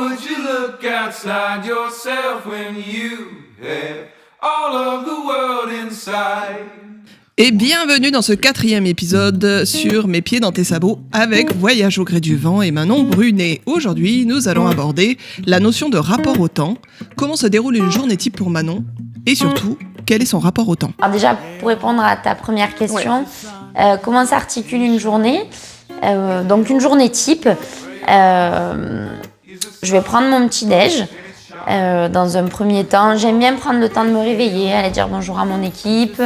would you look outside yourself when you have all of the world inside? Et bienvenue dans ce 4e épisode sur Mes pieds dans tes sabots avec Voyage au gré du vent et Manon Brunet. Aujourd'hui, nous allons aborder la notion de rapport au temps, comment se déroule une journée type pour Manon et surtout, quel est son rapport au temps. Alors déjà, pour répondre à ta première question, comment s'articule une journée ? Donc une journée type, je vais prendre mon petit-déj. Dans un premier temps, j'aime bien prendre le temps de me réveiller, aller dire bonjour à mon équipe,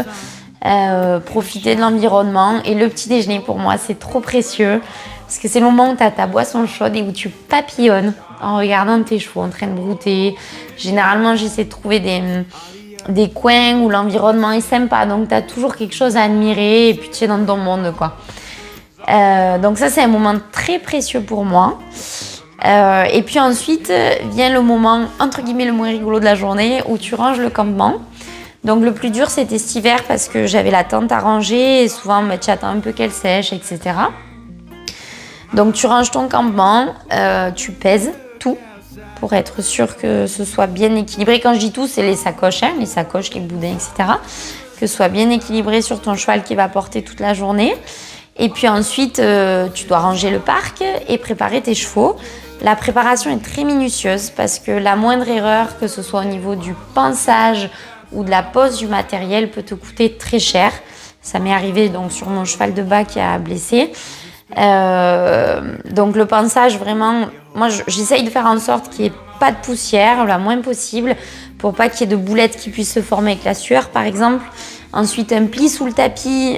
profiter de l'environnement. Et le petit déjeuner, pour moi, c'est trop précieux parce que c'est le moment où tu as ta boisson chaude et où tu papillonnes en regardant tes chevaux en train de brouter. Généralement, j'essaie de trouver des coins où l'environnement est sympa, donc tu as toujours quelque chose à admirer et puis tu es dans ton monde, quoi. Donc ça, c'est un moment très précieux pour moi. Et puis ensuite vient le moment, entre guillemets, le moins rigolo de la journée où tu ranges le campement. Donc le plus dur, c'était cet hiver parce que j'avais la tente à ranger et souvent tu attends un peu qu'elle sèche, etc. Donc tu ranges ton campement, tu pèses tout pour être sûr que ce soit bien équilibré. Quand je dis tout, c'est les sacoches, les sacoches, les boudins, etc. Que ce soit bien équilibré sur ton cheval qui va porter toute la journée. Et puis ensuite, tu dois ranger le parc et préparer tes chevaux. La préparation est très minutieuse parce que la moindre erreur, que ce soit au niveau du pansage ou de la pose du matériel, peut te coûter très cher. Ça m'est arrivé donc sur mon cheval de bas qui a blessé. Donc le pansage, vraiment, moi j'essaye de faire en sorte qu'il n'y ait pas de poussière, la moins possible, pour pas qu'il y ait de boulettes qui puissent se former avec la sueur, par exemple. Ensuite, un pli sous le tapis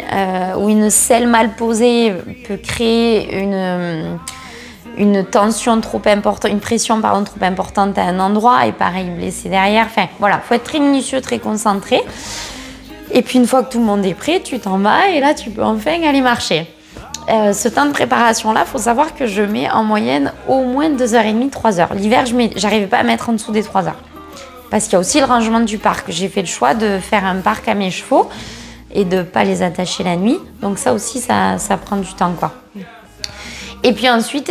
ou une selle mal posée peut créer une tension trop importante, une pression trop importante à un endroit et pareil blessé derrière. Enfin voilà, faut être très minutieux, très concentré. Et puis une fois que tout le monde est prêt, tu t'en vas et là tu peux enfin aller marcher. Ce temps de préparation-là, faut savoir que je mets en moyenne au moins 2h30, 3h. L'hiver, j'arrivais pas à mettre en dessous des 3h. Parce qu'il y a aussi le rangement du parc. J'ai fait le choix de faire un parc à mes chevaux et de ne pas les attacher la nuit. Donc ça aussi, ça prend du temps, quoi. Et puis ensuite,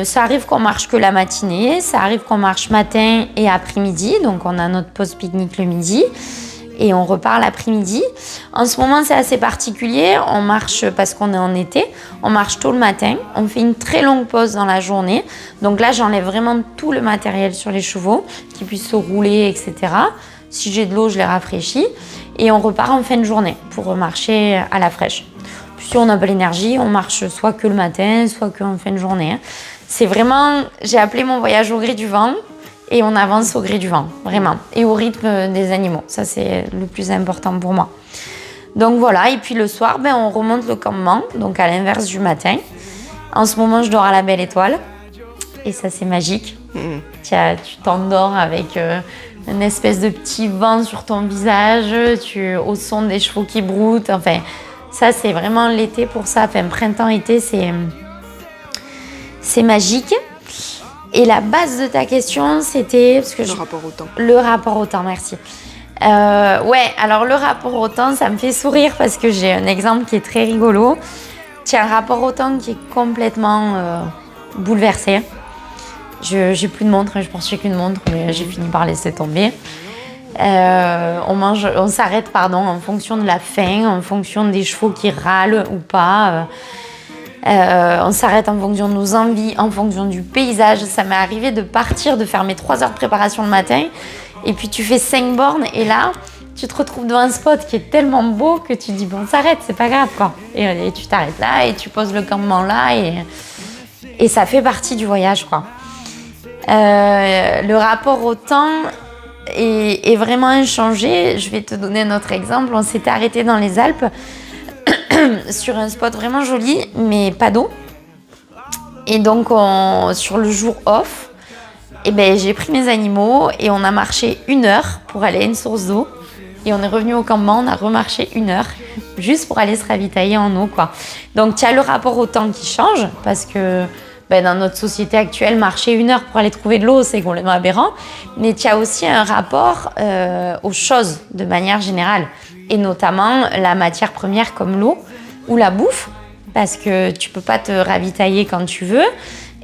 ça arrive qu'on marche que la matinée. Ça arrive qu'on marche matin et après-midi. Donc on a notre pause pique-nique le midi. Et on repart l'après-midi. En ce moment, c'est assez particulier. On marche, parce qu'on est en été, on marche tôt le matin. On fait une très longue pause dans la journée. Donc là, j'enlève vraiment tout le matériel sur les chevaux, qu'ils puissent se rouler, etc. Si j'ai de l'eau, je les rafraîchis. Et on repart en fin de journée pour remarcher à la fraîche. Puis si on n'a pas l'énergie, on marche soit que le matin, soit qu'en fin de journée. C'est vraiment, j'ai appelé mon voyage au gré du vent. Et on avance au gré du vent, vraiment. Et au rythme des animaux. Ça, c'est le plus important pour moi. Donc voilà, et puis le soir, on remonte le campement, donc à l'inverse du matin. En ce moment, je dors à la belle étoile. Et ça, c'est magique. Tu t'endors avec une espèce de petit vent sur ton visage, au son des chevaux qui broutent. Enfin, ça, c'est vraiment l'été pour ça. Enfin, printemps-été, c'est magique. Et la base de ta question, c'était... rapport au temps. Le rapport au temps, merci. Alors le rapport au temps, ça me fait sourire parce que j'ai un exemple qui est très rigolo. Tu as un rapport au temps qui est complètement bouleversé. J'ai plus de montre, je poursuis qu'une montre, mais j'ai fini par laisser tomber. On s'arrête en fonction de la faim, en fonction des chevaux qui râlent ou pas. On s'arrête en fonction de nos envies, en fonction du paysage. Ça m'est arrivé de partir, de faire mes 3 heures de préparation le matin. Et puis tu fais 5 bornes et là, tu te retrouves devant un spot qui est tellement beau que tu dis on s'arrête, c'est pas grave, quoi. Et tu t'arrêtes là et tu poses le campement là et ça fait partie du voyage, quoi. Le rapport au temps est vraiment inchangé. Je vais te donner un autre exemple. On s'était arrêté dans les Alpes sur un spot vraiment joli, mais pas d'eau. Et donc, sur le jour off, j'ai pris mes animaux et on a marché 1 heure pour aller à une source d'eau. Et on est revenu au campement, on a remarché 1 heure juste pour aller se ravitailler en eau, quoi. Donc, tu as le rapport au temps qui change parce que dans notre société actuelle, marcher 1 heure pour aller trouver de l'eau, c'est complètement aberrant. Mais tu as aussi un rapport aux choses de manière générale. Et notamment la matière première comme l'eau ou la bouffe, parce que tu peux pas te ravitailler quand tu veux.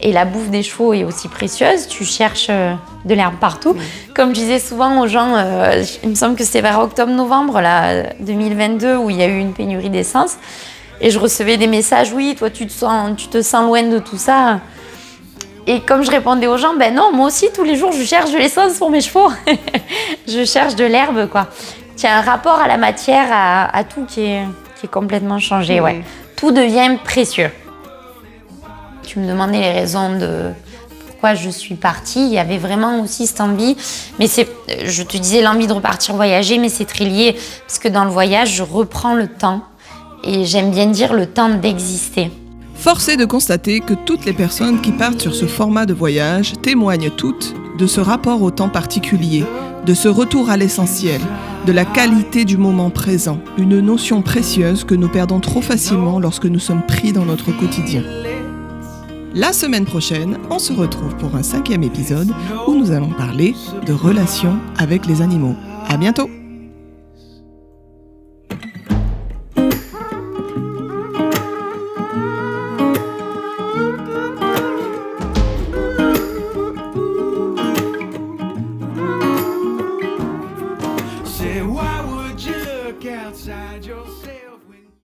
Et la bouffe des chevaux est aussi précieuse. Tu cherches de l'herbe partout. Comme je disais souvent aux gens, il me semble que c'était vers octobre-novembre 2022 où il y a eu une pénurie d'essence. Et je recevais des messages, oui, toi tu te sens loin de tout ça. Et comme je répondais aux gens, ben non, moi aussi tous les jours je cherche de l'essence pour mes chevaux. Je cherche de l'herbe, quoi. Il y a un rapport à la matière, à tout qui est complètement changé, ouais. Tout devient précieux. Tu me demandais les raisons de pourquoi je suis partie. Il y avait vraiment aussi cette envie. Mais je te disais l'envie de repartir voyager, mais c'est très lié. Parce que dans le voyage, je reprends le temps. Et j'aime bien dire le temps d'exister. Force est de constater que toutes les personnes qui partent sur ce format de voyage témoignent toutes de ce rapport au temps particulier, de ce retour à l'essentiel, de la qualité du moment présent, une notion précieuse que nous perdons trop facilement lorsque nous sommes pris dans notre quotidien. La semaine prochaine, on se retrouve pour un 5e épisode où nous allons parler de relations avec les animaux. À bientôt!